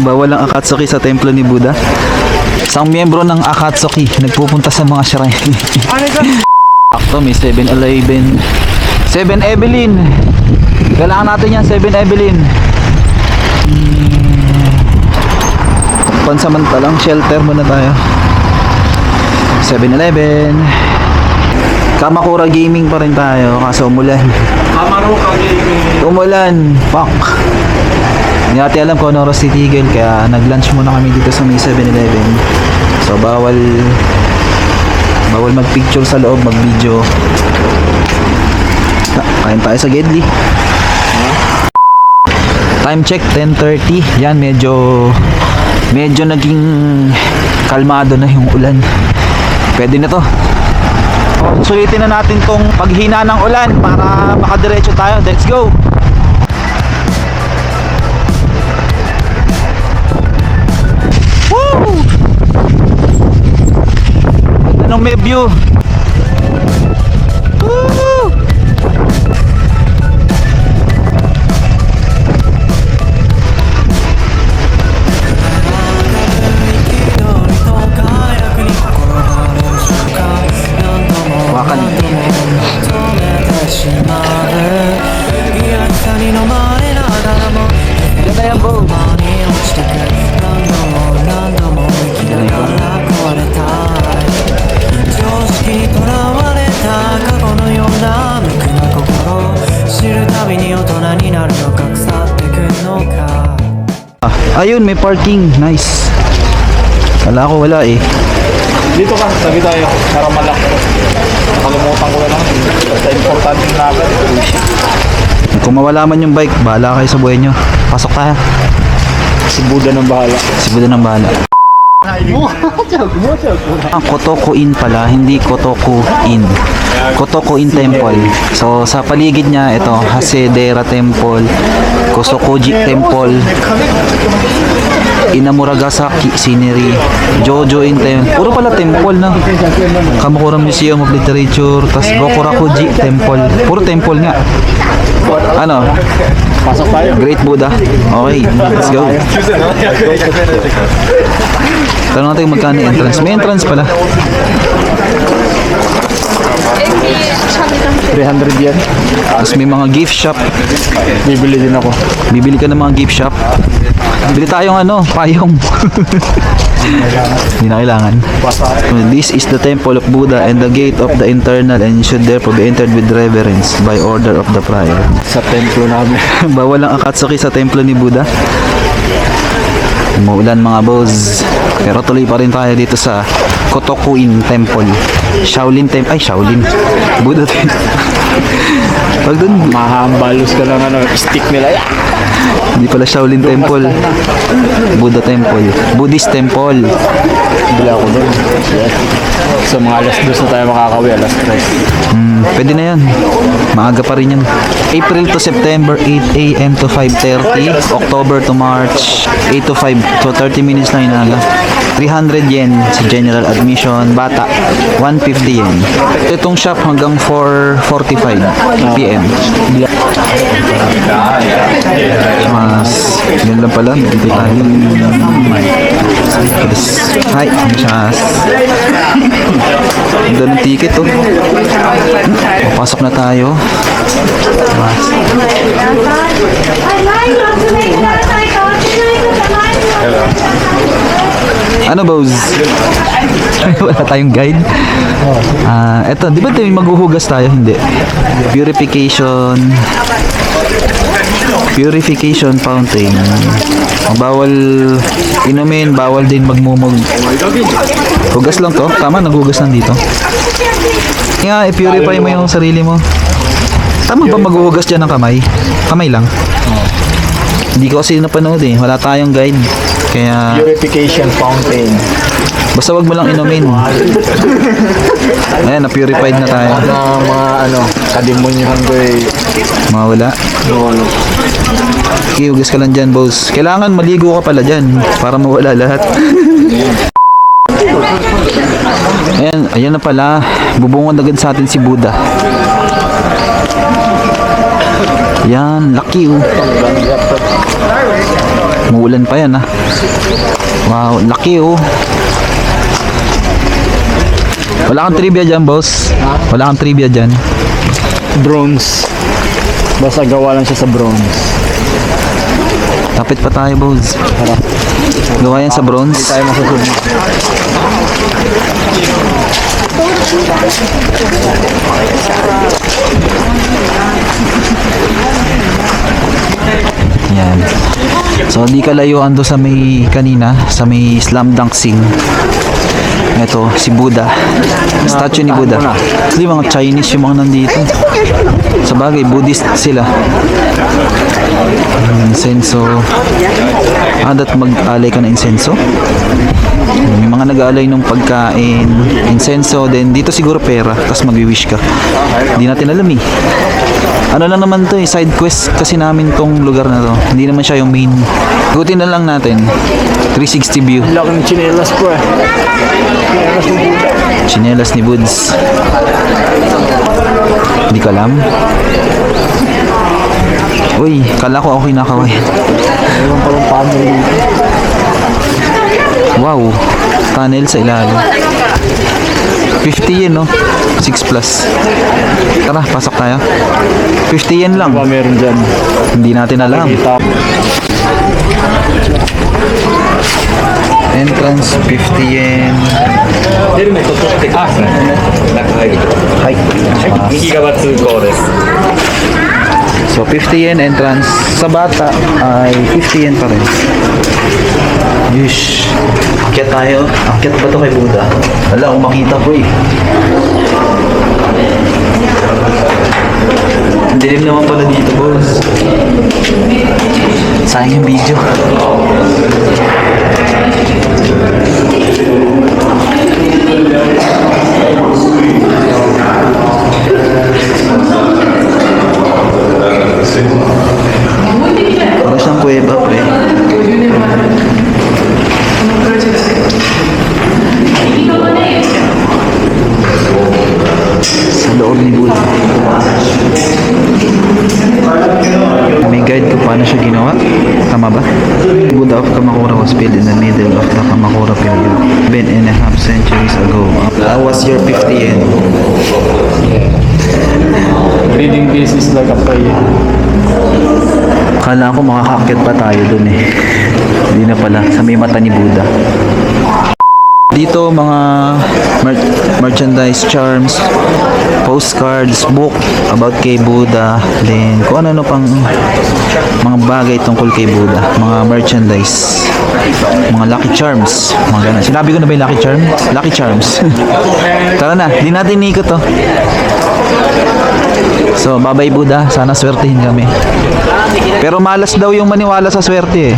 Bawal ang Akatsuki sa templo ni Buddha. Isang miyembro ng Akatsuki nagpupunta sa mga shrine. Akto, may 7-Eleven. 7 Evelyn. Kailangan natin yan, 7 Evelyn. Pansamantalang shelter muna tayo. 7-Eleven. Kamakura Gaming pa rin tayo kaso umulan. Kamakura Gaming. Umulan. Fuck. Hindi natin alam kung ano oras titigil kaya nag-lunch muna kami dito sa may 7-Eleven. So bawal mag-picture sa loob, mag-video. Kain tayo sa Gedli. Time check 10:30. Yan medyo naging kalmado na yung ulan. Pwede na to. Sulitin na natin tong paghina ng ulan para makadiretso tayo. Let's go. Woo! Anong may view? Woo! Wakan. Ganda yan, bro. Ayun, may parking. Nice. Wala eh. Dito ka, sabi tayo, para malak. Nakalimutan ko na lang. Basta importante na agad. Kung mawala man yung bike, bahala kayo sa buhay nyo. Pasok tayo. Si Buddha ng bahala. Si Buddha ng bahala. Ang Kotoku-in pala, hindi Kotoku-in. Kotoku-in Temple. So sa paligid niya ito, Hasedera Temple, Kosokoji Temple, Inamuragasaki Scenery, Jojo-in Temple. Puro pala temple na. Kamakura Museum of Literature, tas Gokurakuji Temple. Puro temple nga. Ano? Pasok tayo. Great Buddha. Okay, let's go. Tanong natin magkano yung entrance. May entrance pala. 300 yan. Tapos may mga gift shop. Bibili din ako. Bibili ka ng mga gift shop. Bili tayong payong. Hindi na kailangan. This is the temple of Buddha and the gate of the internal and should therefore be entered with reverence by order of the prior. Sa templo namin. Bawal ang Akatsuki sa templo ni Buddha. Umuulan mga boss. Pero tuloy pa rin tayo dito sa Kotoku-in Temple. Shaolin Temple. Ay, Shaolin. Buddha Temple. Pag dun, Mahambalos ka lang stick nila. hindi pala Shaolin Temple. Buddha Temple. Buddhist Temple. Bili ako doon. So mga alas 2 na tayo makakawi, alas 3. Pwede na yan. Maaga pa rin yan. April to September, 8 a.m. to 5:30. October to March, 8 to 5. So 30 minutes lang inaga. 300 yen sa general admission. Bata, 150 yen. Itong shop hanggang 4:45 p.m. Mas, yun lang pala. Dito tayo. Hi, Chas. Ang daming ticket oh. Papasok na tayo. Ano boss? Wala tayong guide. Eto, di ba tayo maghuhugas tayo? Hindi. Purification fountain. Bawal inumin, bawal din magmumog. Hugas lang to. Tama, naghugas lang dito. Nga, i-purify mo yung sarili mo. Tama ba maghuhugas dyan ng kamay? Kamay lang. Hindi ko kasi napanood eh. Wala tayong guide. Kaya Purification fountain. basta wag mo lang inumin. Ayan, na-purified na tayo. Na mga kadimonyohan ko Mawala. Okay, hugas ka lang dyan, boss. Kailangan maligo ka pala dyan para mawala lahat. Ayan na pala. Bubungod agad sa atin si Buddha. Yan, laki oh. Muulan pa yan, ha. Wow, laki, oh. Wala kang trivia dyan, boss. Wala kang trivia dyan. Bronze. Basta gawa lang siya sa bronze. Tapit pa tayo, boss. Gawa yan sa Hindi bronze. tayo masusunod. Yan. So, di ka layuan doon sa may kanina, sa may slam dunk scene. Ito, si Buddha. Statue ni Buddha. Actually, mga Chinese yung mga nandito. Sa bagay, Buddhist sila. Insenso. Adat mag-alay ka na insenso. May mga nag-aalay ng pagkain, insenso, then dito siguro pera, tapos mag-wish ka. Hindi natin alam eh. Ano lang naman to eh, side quest kasi namin tong lugar na to. Hindi naman siya yung main. Ikutin na lang natin. 360 view. Laki ng chinelas po eh. Chinelas ni Woods. Hindi ka alam? Uy, kala ko ako kinakaway. Mayroon pa rin family dito. Wow, tunnel sa ilalim. 50 yen, no? 6 plus. Tara, pasok tayo. 50 yen lang. Ba meron dyan? Hindi natin alam. Kita. Entrance, 50 yen. Hi. So, 50 yen entrance. Sa bata ay 50 yen pa rin. Yush. Akyat tayo. Akyat ba to kay Buddha? Wala, kung makita ko eh. Ang dilim naman pala dito, boss. Sayang yung video. Para siyang kuweba, pre. Sa loob ni Buddha. May guide ko paano siya ginawa. Tama ba? Buddha of Kamakura was built in the middle of the Kamakura period. Ben and a half centuries ago. That was your 50 yen. Reading this is like a prayer. Akala ko makakakit pa tayo dun eh. Hindi na pala. Sa may mata ni Buddha. Dito mga merchandise, charms, postcards, book about kay Buddha, then kung ano pang mga bagay tungkol kay Buddha, mga merchandise, mga lucky charms, mga ganun. Sinabi ko na ba yung lucky charm? Lucky charms. Tara na, di natin ikot to. So, bye-bye Buddha, sana swertihin kami. Pero malas daw yung maniwala sa swerte eh.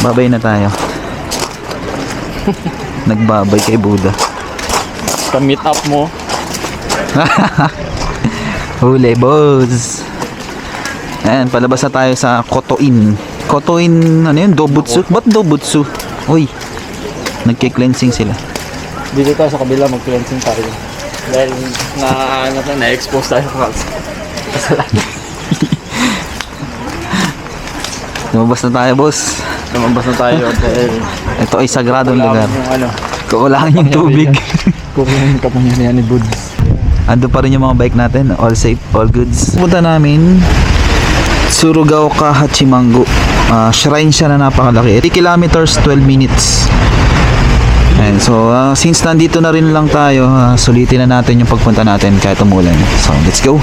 Babay na tayo. Nagbabay kay Buddha. Sa meet up mo. Huli, boss. Ayan, palabas na tayo sa Kotoin. Kotoin, ano yun? Dobutsu? Ba't Dobutsu? Uy, nagki-cleansing sila. Dito tayo sa kabila, mag-cleansing tayo. Dahil na-expose tayo kasalanan. Lumabas na tayo, boss. Lumabas na tayo dahil Ito ay sagradong lugar. yung ano, Kukulangan yung tubig. kung yung kapangyarihan ni Buds. Ando pa rin yung mga bike natin. All safe, all goods. Punta namin Tsurugaoka Hachimangu. Shrine siya na napakalaki. 3 kilometers, 12 minutes. And so, since nandito na rin lang tayo, sulitin na natin yung pagpunta natin kahit umulan. So, let's go.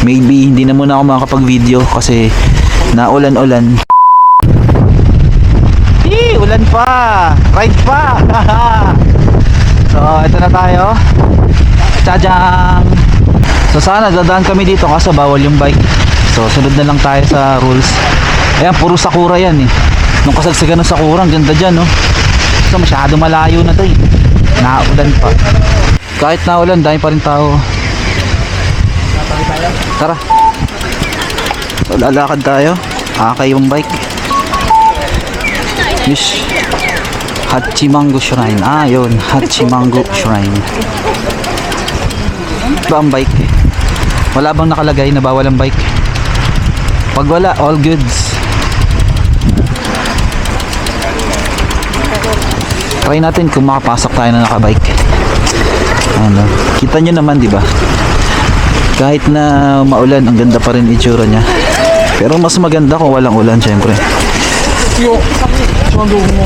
Maybe hindi na muna ako makakapag-video kasi naulan-ulan. Ulan pa! Ride pa! So, ito na tayo. Tadang! So, sana dadaan kami dito kasi bawal yung bike. So, sunod na lang tayo sa rules. Ayan, puro sakura yan eh. Nung kasagsagan ng sakura, ang ganda dyan, no? So, masyado malayo na to eh. Naulan pa. Kahit naulan, dahil pa rin tao. Tara. So, lalakad tayo. Akay yung bike. Wish. Hachimangu Shrine. Yun. Hachimangu Shrine. Ba ang bike? Wala bang nakalagay na bawal ang bike? Pag wala, all goods. Try natin kung makapasok tayo na nakabike. Ano, kita nyo naman, di ba? Kahit na maulan, ang ganda pa rin itsura niya. Pero mas maganda kung walang ulan, syempre.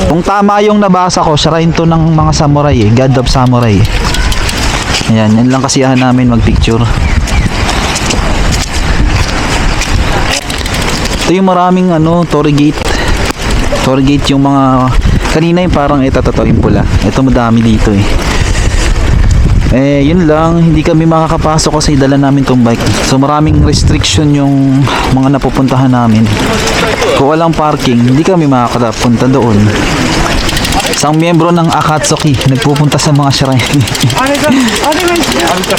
Kung tama yung nabasa ko, shrine to ng mga samurai eh. God of Samurai. Ayan, yan lang kasiyahan namin magpicture. Ito yung maraming Torii Gate. Torii Gate yung mga kanina yung parang ito yung pula. Ito madami dito eh. Yun lang, hindi kami makakapasok kasi dala namin tong bike. So maraming restriction yung mga napupuntahan namin. Kung walang parking, hindi kami makakapunta doon. Isang miyembro ng Akatsuki nagpupunta sa mga shrine.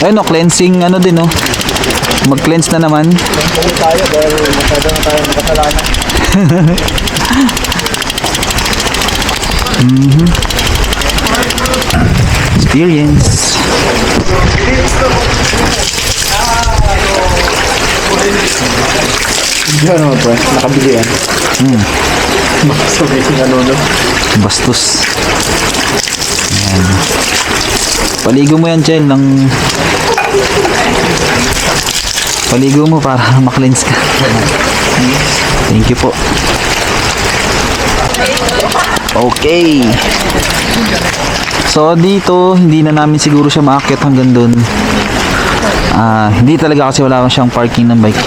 Ayun cleansing din mag-cleanse na naman. Tayo dahil masyado na tayo nakasalanan. Experience. Diyan naman po, nakabili yan. Sabi sing no. Bastos. Ayan. Paligo mo yan, Chel, paligo mo para makleanse ka. Thank you po. Okay. So dito, hindi na namin siguro siya maakyat hanggang doon. Hindi talaga kasi wala siyang parking ng bike.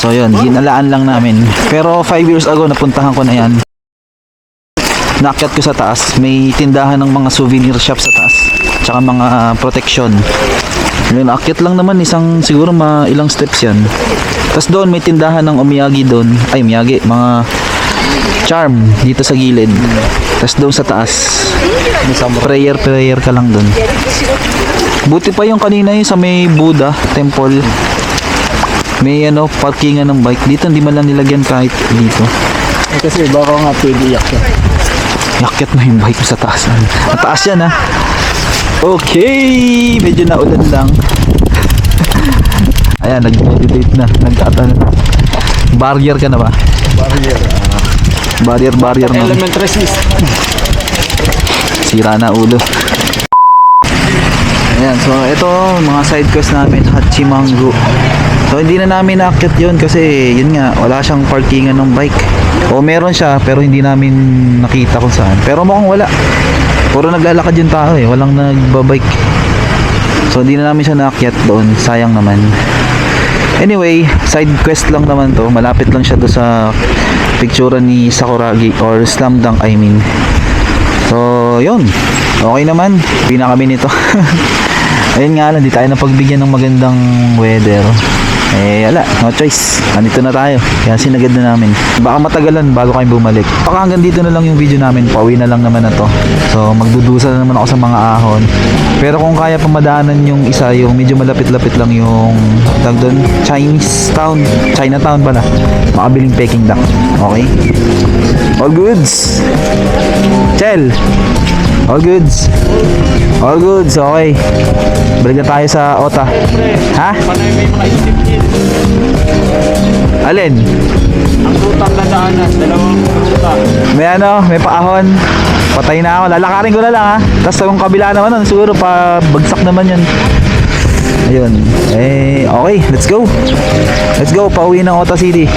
So yun, ginalaan lang namin. Pero 5 years ago napuntahan ko na yan. Naakyat ko sa taas. May tindahan ng mga souvenir shop sa taas. Tsaka mga protection. Yun, naakyat lang naman siguro ilang steps yan. Tapos doon may tindahan ng omiyagi doon. Ay, miyagi, mga charm dito sa gilid. Tapos doon sa taas prayer ka lang doon. Buti pa yung kanina yung sa may Buddha temple. May parkingan ng bike dito, hindi man lang nilagyan kahit dito. Kasi baka nga pwede iakit. Yakit mo yung bike sa taas. Ang taas yan ha. Okay, medyo naulan lang. Ayan, nag-motivate na. Barrier ka na ba? Barrier na. Element resist. Sira na ulo. Ayan, so ito mga side quest namin, Hachimangu. So hindi na namin naakyat yun kasi yun nga, wala siyang parkingan ng bike. O meron siya pero hindi namin nakita kung saan. Pero mukhang wala. Puro naglalakad yung tao eh, walang nagbabike. So hindi na namin siya naakyat doon, sayang naman. Anyway, side quest lang naman to. Malapit lang siya do sa picture ni Sakuragi or Slam Dunk I mean. So, yun. Okay naman. Pina kami nito. Ayun nga lang, di tayo napagbigyan ng magandang weather. Wala, no choice. Nandito na tayo. Kaya sinagad na namin. Baka matagalan bago kayo bumalik. Baka hanggang dito na lang yung video namin. Pauwi na lang naman na to. So, magdudusa na naman ako sa mga ahon. Pero kung kaya pa madaanan yung isa, yung medyo malapit-lapit lang yung tag doon, Chinatown pala. Makabiling Peking duck. Okay? All goods. Chel. All goods. All goods, okay. Balik na tayo sa Ota. Ha? Panay may mga isip-isip. Alin? Ang rutang na daanan, dalawang ruta. May paahon. Patay na ako. Lalakarin ko na lang ha. Tapos yung kabila naman nun, siguro pa bagsak naman yun. Ayun. Okay. Let's go. Let's go. Pauwi ng Ota City.